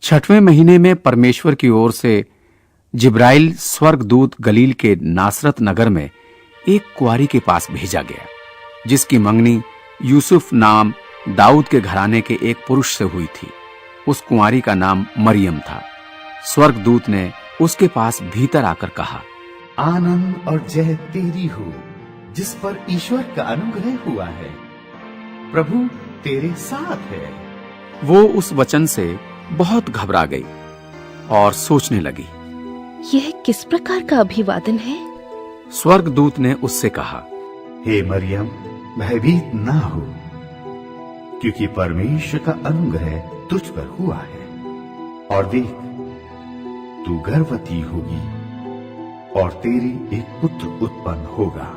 छठवें महीने में परमेश्वर की ओर से जिब्राइल स्वर्गदूत गलील के नासरत नगर में एक कुंवारी के पास भेजा गया, जिसकी मंगनी यूसुफ नाम दाऊद के घराने के एक पुरुष से हुई थी। उस कुंवारी का नाम मरियम था। स्वर्गदूत ने उसके पास भीतर आकर कहा, आनंद और जय तेरी हो, जिस पर ईश्वर का अनुग्रह हुआ है। प्रभु तेरे साथ है। वो उस वचन से बहुत घबरा गई और सोचने लगी, यह किस प्रकार का अभिवादन है? स्वर्गदूत ने उससे कहा, हे मरियम, भयभीत ना हो, क्योंकि परमेश्वर का अनुग्रह तुझ पर हुआ है। और देख, तू गर्भवती होगी और तेरे एक पुत्र उत्पन्न होगा।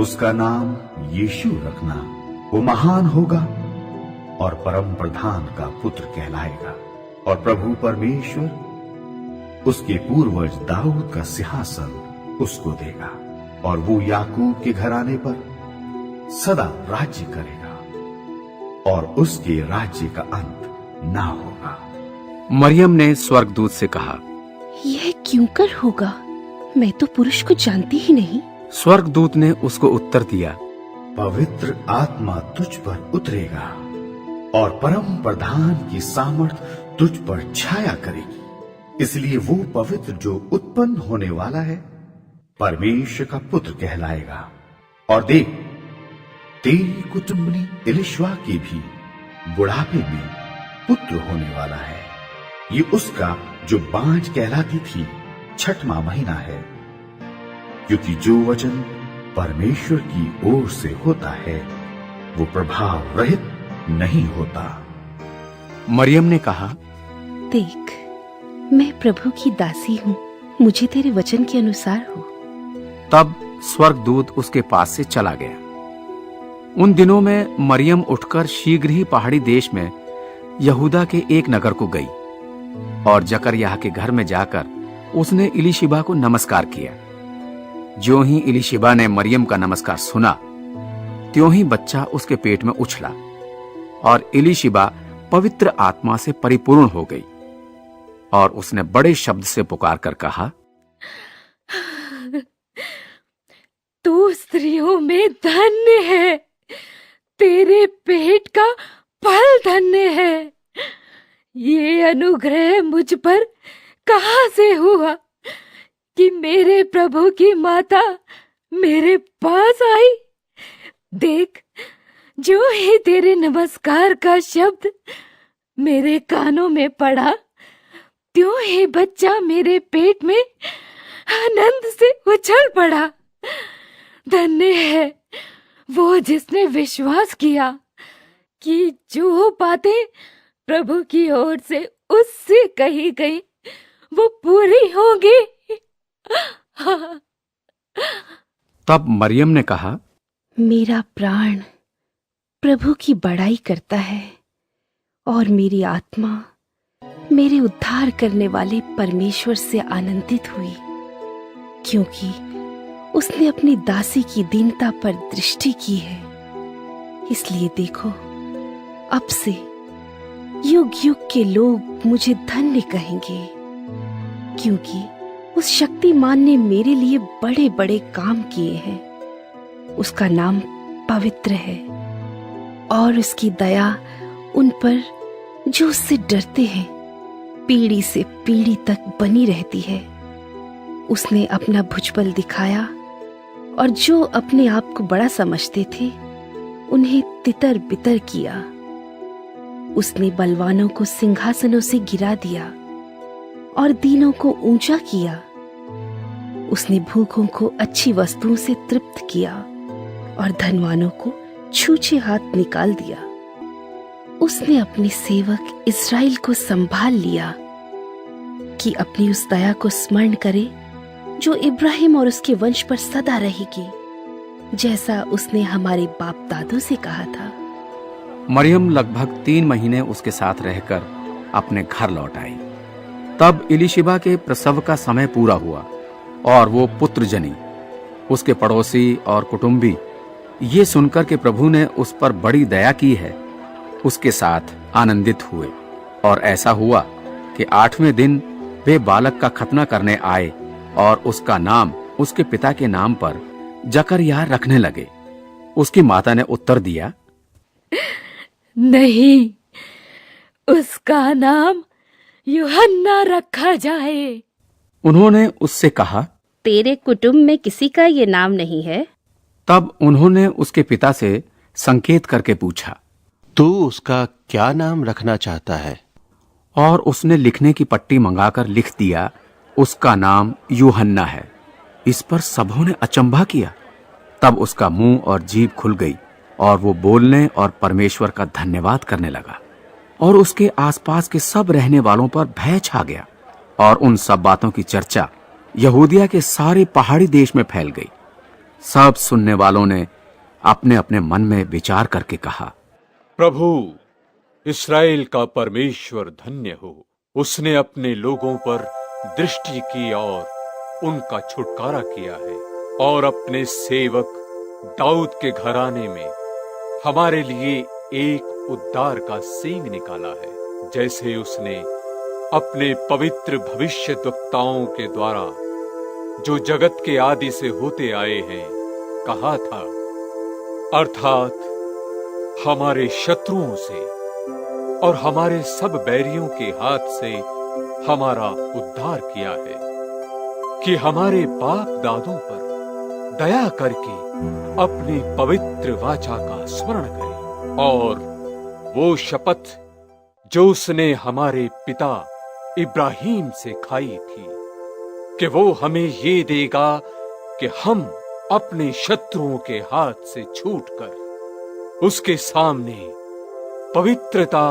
उसका नाम यीशु रखना। वो महान होगा और परम प्रधान का पुत्र कहलाएगा। और प्रभु परमेश्वर उसके पूर्वज दाऊद का सिंहासन उसको देगा, और वो याकूब के घराने पर सदा राज्य करेगा, और उसके राज्य का अंत ना होगा। मरियम ने स्वर्गदूत से कहा, यह क्यों कर होगा? मैं तो पुरुष को जानती ही नहीं। स्वर्गदूत ने उसको उत्तर दिया, पवित्र आत्मा तुझ पर उतरेगा और परम प्रधान की सामर्थ तुझ पर छाया करेगी। इसलिए वो पवित्र जो उत्पन्न होने वाला है परमेश्वर का पुत्र कहलाएगा। और देख, तेरी कुटुंबनी एलिशबा के भी बुढ़ापे में पुत्र होने वाला है। ये उसका जो बांझ कहलाती थी 6वां महीना है, क्योंकि जो वचन परमेश्वर की ओर से होता है वो प्रभाव रहित नहीं होता। मरियम ने कहा, देख, मैं प्रभु की दासी हूँ, मुझे तेरे वचन के अनुसार हो। तब स्वर्गदूत उसके पास से चला गया। उन दिनों में मरियम उठकर शीघ्र ही पहाड़ी देश में यहूदा के एक नगर को गई, और जकरयाह के घर में जाकर उसने इलीशिबा को नमस्कार किया। ज्यों ही इलीशिबा ने मरियम का नमस्कार सुना, त्यों ही बच्चा उसके पेट में उछला, और इलीशिबा पवित्र आत्मा से परिपूर्ण हो गई, और उसने बड़े शब्द से पुकार कर कहा, तू स्त्रियों में धन्य है, तेरे पेट का फल धन्य है। ये अनुग्रह मुझ पर कहां से हुआ कि मेरे प्रभु की माता मेरे पास आई? देख, जो ही तेरे नमस्कार का शब्द मेरे कानों में पड़ा, त्यों ही बच्चा मेरे पेट में आनंद से उछल पड़ा। धन्य है वो जिसने विश्वास किया कि जो बातें प्रभु की ओर से उससे कही गई वो पूरी होंगी। तब मरियम ने कहा, मेरा प्राण प्रभु की बड़ाई करता है, और मेरी आत्मा मेरे उद्धार करने वाले परमेश्वर से आनंदित हुई, क्योंकि उसने अपनी दासी की दीनता पर दृष्टि की है। इसलिए देखो, अब से युग युग के लोग मुझे धन्य कहेंगे, क्योंकि उस शक्तिमान ने मेरे लिए बड़े बड़े काम किए हैं। उसका नाम पवित्र है, और उसकी दया उन पर जो उससे डरते हैं पीढ़ी से पीढ़ी तक बनी रहती है। उसने अपना भुजबल दिखाया, और जो अपने आप को बड़ा समझते थे उन्हें तितर बितर किया। उसने बलवानों को सिंहासनों से गिरा दिया और दीनों को ऊंचा किया। उसने भूखों को अच्छी वस्तुओं से तृप्त किया और धनवानों को छूछे हाथ निकाल दिया। उसने अपने सेवक इस्राएल को संभाल लिया कि अपनी उस दया को स्मरण करे जो इब्राहिम और उसके वंश पर सदा रहेगी, जैसा उसने हमारे बाप दादों से कहा था। मरियम लगभग 3 महीने उसके साथ रहकर अपने घर लौट आई। तब इलीशिबा के प्रसव का समय पूरा हुआ और वो पुत्र जनी। उसके पड़ोसी और कुटुंबी ये सुनकर कि प्रभु ने उस पर बड़ी दया की है, उसके साथ आनंदित हुए। और ऐसा हुआ कि 8वें दिन वे बालक का खतना करने आए और उसका नाम उसके पिता के नाम पर जकरयाह रखने लगे। उसकी माता ने उत्तर दिया, नहीं, उसका नाम यूहन्ना रखा जाए। उन्होंने उससे कहा, तेरे कुटुंब में किसी का ये नाम नहीं है? तब उन्होंने उसके पिता से संकेत करके पूछा, तू उसका क्या नाम रखना चाहता है? और उसने लिखने की पट्टी मंगाकर लिख दिया, उसका नाम यूहन्ना है। इस पर सबों ने अचंभा किया। तब उसका मुंह और जीभ खुल गई और वो बोलने और परमेश्वर का धन्यवाद करने लगा, और उसके आसपास के सब रहने वालों पर भय छा गया, और उन सब बातों की चर्चा यहूदिया के सारे पहाड़ी देश में फैल गई। सब सुनने वालों ने अपने अपने मन में विचार करके कहा, प्रभु, इस्राएल का परमेश्वर धन्य हो। उसने अपने लोगों पर दृष्टि की और उनका छुटकारा किया है, और अपने सेवक दाऊद के घराने में हमारे लिए एक उद्धार का सींग निकाला है, जैसे उसने अपने पवित्र भविष्यद्वक्ताओं के द्वारा, जो जगत के आदि से होते आए हैं, कहा था, अर्थात हमारे शत्रुओं से और हमारे सब बैरियों के हाथ से हमारा उद्धार किया है, कि हमारे बाप दादों पर दया करके अपनी पवित्र वाचा का स्मरण करे, और वो शपथ जो उसने हमारे पिता इब्राहिम से खाई थी, कि वो हमें ये देगा कि हम अपने शत्रुओं के हाथ से छूटकर उसके सामने पवित्रता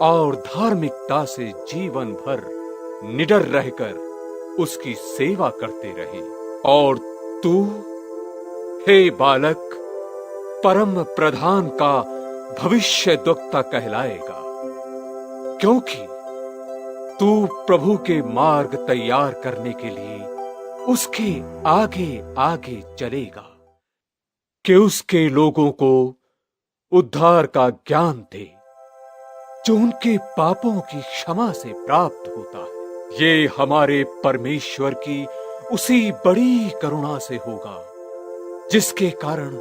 और धार्मिकता से जीवन भर निडर रहकर उसकी सेवा करते रहे। और तू, हे बालक, परम प्रधान का भविष्यद्वक्ता कहलाएगा, क्योंकि तू प्रभु के मार्ग तैयार करने के लिए उसके आगे आगे चलेगा, कि उसके लोगों को उद्धार का ज्ञान दे, जो उनके पापों की क्षमा से प्राप्त होता है। ये हमारे परमेश्वर की उसी बड़ी करुणा से होगा, जिसके कारण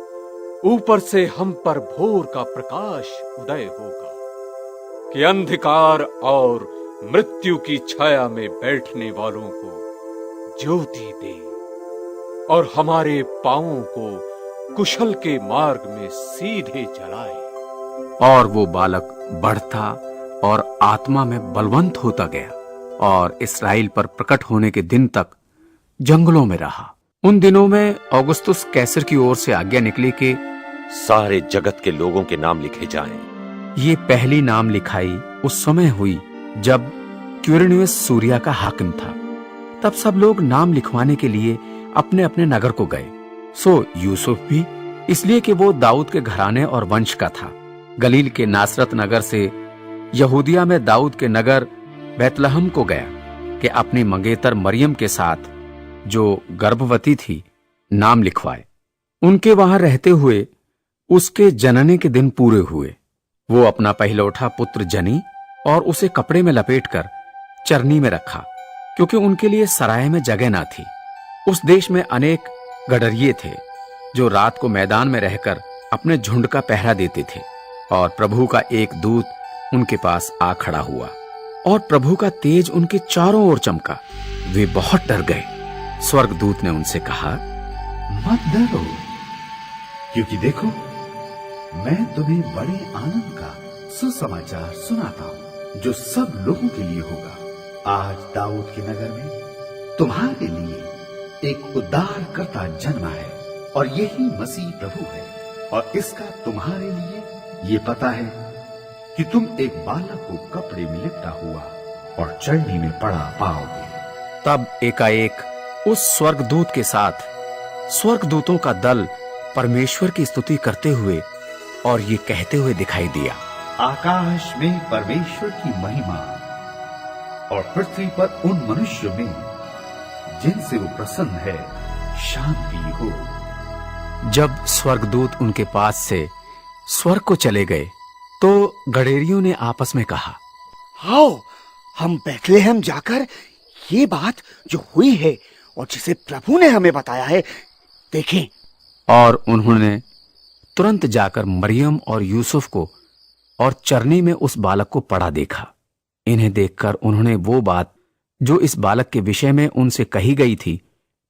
ऊपर से हम पर भोर का प्रकाश उदय होगा, कि अंधकार और मृत्यु की छाया में बैठने वालों को ज्योति दे, और हमारे पांवों को कुशल के मार्ग में सीधे चलाए। और वो बालक बढ़ता और आत्मा में बलवंत होता गया, और इस्राएल पर प्रकट होने के दिन तक जंगलों में रहा। उन दिनों में औगुस्तुस कैसर की ओर से आज्ञा निकली कि सारे जगत के लोगों के नाम लिखे जाएं। ये पहली नाम लिखाई उस समय हुई जब क्विरिनियुस सूरिया का हाकिम था। तब सब लोग नाम लिखवाने के लिए अपने अपने नगर को गए। सो यूसुफ भी, इसलिए कि वो दाऊद के घराने और वंश का था, गलील के नासरत नगर से यहूदिया में दाऊद के नगर बैतलहम को गया कि अपनी मंगेतर मरियम के साथ, जो गर्भवती थी, नाम लिखवाए। उनके वहां रहते हुए उसके जनने के दिन पूरे हुए। वो अपना पहलौठा पुत्र जनी और उसे कपड़े में लपेटकर चरनी में रखा, क्योंकि उनके लिए सराय में जगह ना थी। उस देश में अनेक गडरिये थे जो रात को मैदान में रहकर अपने झुंड का पहरा देते थे। और प्रभु का एक दूत उनके पास आ खड़ा हुआ, और प्रभु का तेज उनके चारों ओर चमका। वे बहुत डर गए। स्वर्गदूत ने उनसे कहा, मत डरो, क्योंकि देखो, मैं तुम्हें बड़े आनंद का सुसमाचार सुनाता हूँ, जो सब लोगों के लिए होगा। आज दाऊद के नगर में तुम्हारे लिए एक उद्धारकर्ता जन्मा है, और यही मसीह प्रभु है। और इसका तुम्हारे लिए ये पता है कि तुम एक बालक को कपड़े में लिपटा हुआ और चरनी में पड़ा पाओगे। तब एकाएक उस स्वर्गदूत के साथ स्वर्गदूतों का दल परमेश्वर की स्तुति करते हुए और ये कहते हुए दिखाई दिया, आकाश में परमेश्वर की महिमा, और पृथ्वी पर उन मनुष्यों में जिनसे वो प्रसन्न है, शांति हो। जब स्वर्गदूत उनके पास से स्वर्ग को चले गए तो गडेरियों ने आपस में कहा, आओ हम बैतलहम जाकर ये बात जो हुई है और जिसे प्रभु ने हमें बताया है देखें। और उन्होंने तुरंत जाकर मरियम और यूसुफ को और चरनी में उस बालक को पड़ा देखा। इन्हें देखकर उन्होंने वो बात जो इस बालक के विषय में उनसे कही गई थी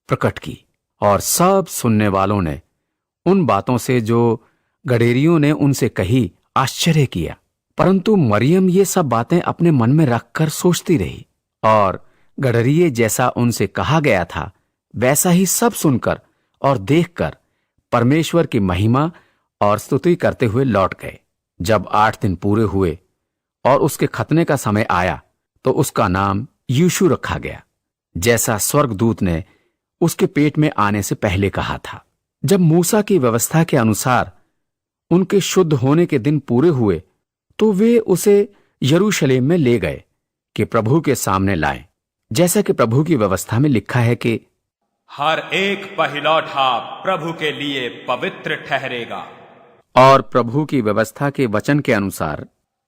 प्रकट की। और सब सुनने वालों ने उन बातों से जो गडेरियों ने उनसे कही आश्चर्य किया। परंतु मरियम ये सब बातें अपने मन में रखकर सोचती रही, और गडरिये जैसा उनसे कहा गया था वैसा ही सब सुनकर और देखकर परमेश्वर की महिमा और स्तुति करते हुए लौट गए। जब 8 दिन पूरे हुए और उसके खतने का समय आया तो उसका नाम यीशु रखा गया, जैसा स्वर्गदूत ने उसके पेट में आने से पहले कहा था। जब मूसा की व्यवस्था के अनुसार उनके शुद्ध होने के दिन पूरे हुए तो वे उसे यरूशलेम में ले गए कि प्रभु के सामने लाएं, जैसा कि प्रभु की व्यवस्था में लिखा है कि हर एक पहिलौठा प्रभु के लिए पवित्र ठहरेगा। और प्रभु की व्यवस्था के वचन के अनुसार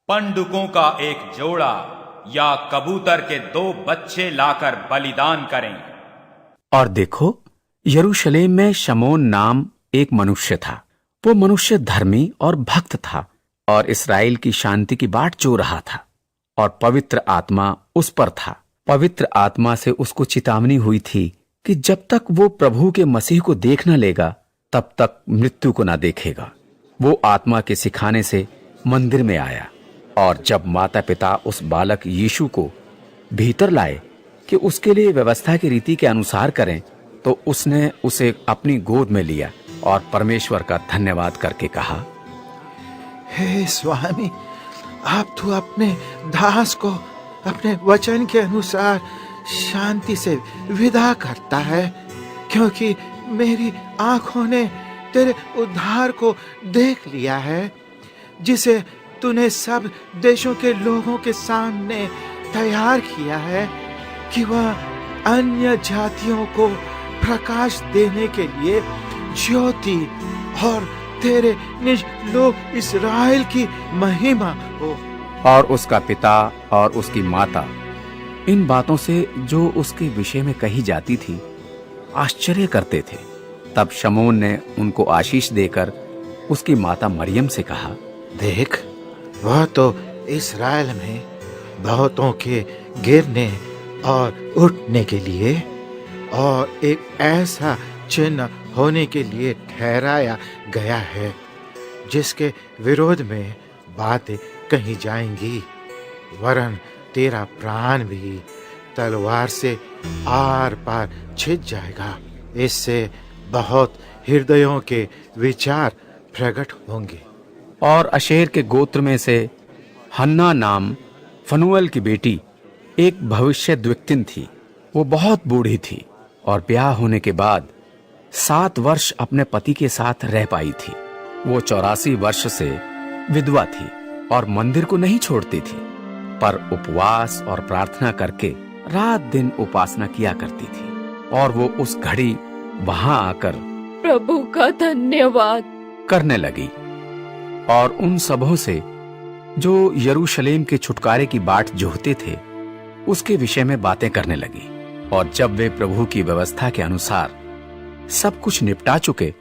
पंडुकों का एक जोड़ा या कबूतर के 2 बच्चे लाकर बलिदान करें। और देखो, यरूशलेम में शमौन नाम एक मनुष्य था। वो मनुष्य धर्मी और भक्त था और इस्राएल की शांति की बाट जो रहा था, और पवित्र आत्मा उस पर था। पवित्र आत्मा से उसको चेतावनी हुई थी कि जब तक वो प्रभु के मसीह को देख न लेगा तब तक मृत्यु को न देखेगा। वो आत्मा के सिखाने से मंदिर में आया, और जब माता पिता उस बालक यीशु को भीतर लाए कि उसके लिए व्यवस्था की रीति के अनुसार करें, तो उसने उसे अपनी गोद में लिया और परमेश्वर का धन्यवाद करके कहा, हे स्वामी, आप तो अपने दास को अपने वचन के अनुसार शांति से विदा करता है, क्योंकि मेरी आंखों ने तेरे उद्धार को देख लिया है, जिसे तूने सब देशों के लोगों के सामने तैयार किया है, कि वह अन्य जातियों को प्रकाश देने के लिए ज्योति और तेरे निज लोग इस्राएल की महिमा हो। और उसका पिता और उसकी माता इन बातों से जो उसके विषय में कही जाती थी आश्चर्य करते थे। तब शमौन ने उनको आशीष देकर उसकी माता मरियम से कहा, देख, वह तो इस्राएल में बहुतों के गिरने और उठने के लिए और एक ऐसा चिन्ह होने के लिए ठहराया गया है, जिसके विरोध में बातें कही जाएंगी, वरन तेरा प्राण भी तलवार से आर पार छिद जाएगा। इससे बहुत हृदयों के विचार प्रकट होंगे। और अशेर के गोत्र में से हन्ना नाम फनुएल की बेटी एक भविष्यद्वक्तिन थी। वो बहुत बूढ़ी थी और ब्याह होने के बाद 7 वर्ष अपने पति के साथ रह पाई थी। वो 84 वर्ष से विधवा थी और मंदिर को नहीं छोड़ती थी, पर उपवास और प्रार्थना करके रात दिन उपासना किया करती थी। और वो उस घड़ी वहां आकर प्रभु का धन्यवाद करने लगी और उन सबों से जो यरूशलेम के छुटकारे की बाट जोहते थे उसके विषय में बातें करने लगी। और जब वे प्रभु की व्यवस्था के अनुसार सब कुछ निपटा चुके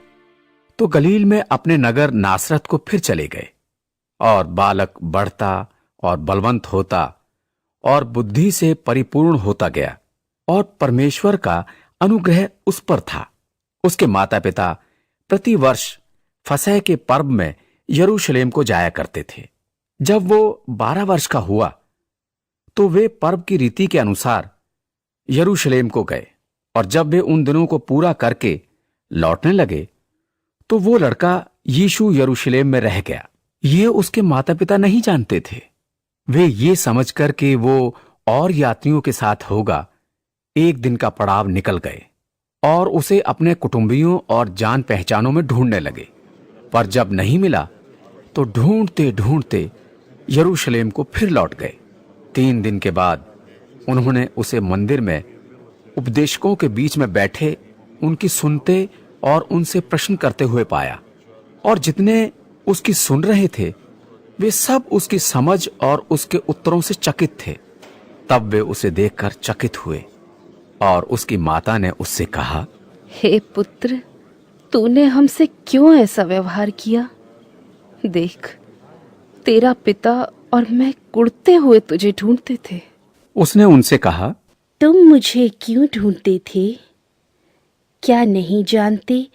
तो गलील में अपने नगर नासरत को फिर चले गए। और बालक बढ़ता और बलवंत होता और बुद्धि से परिपूर्ण होता गया, और परमेश्वर का अनुग्रह उस पर था। उसके माता पिता प्रति वर्ष फसह के पर्व में यरूशलेम को जाया करते थे। जब वो 12 वर्ष का हुआ तो वे पर्व की रीति के अनुसार यरूशलेम को गए। और जब वे उन दिनों को पूरा करके लौटने लगे तो वो लड़का यीशु यरूशलेम में रह गया। ये उसके माता पिता नहीं जानते थे। वे ये समझकर कि वो और यात्रियों के साथ होगा, एक दिन का पड़ाव निकल गए और उसे अपने कुटुंबियों और जान पहचानों में ढूंढने लगे। पर जब नहीं मिला तो ढूंढते ढूंढते यरूशलेम को फिर लौट गए। 3 दिन के बाद उन्होंने उसे मंदिर में उपदेशकों के बीच में बैठे उनकी सुनते और उनसे प्रश्न करते हुए पाया। और जितने उसकी सुन रहे थे वे सब उसकी समझ और उसके उत्तरों से चकित थे। तब वे उसे देखकर चकित हुए और उसकी माता ने उससे कहा, हे पुत्र, तूने हमसे क्यों ऐसा व्यवहार किया? देख, तेरा पिता और मैं कुड़ते हुए तुझे ढूंढते थे। उसने उनसे कहा, तुम मुझे क्यों ढूंढते थे? क्या नहीं जानते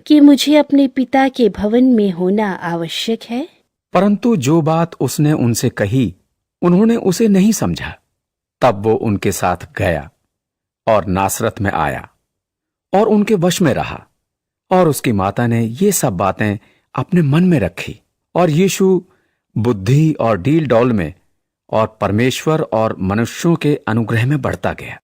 कि मुझे अपने पिता के भवन में होना आवश्यक है? परंतु जो बात उसने उनसे कही उन्होंने उसे नहीं समझा। तब वो उनके साथ गया और नासरत में आया और उनके वश में रहा। और उसकी माता ने ये सब बातें अपने मन में रखी। और यीशु बुद्धि और डील डौल में और परमेश्वर और मनुष्यों के अनुग्रह में बढ़ता गया।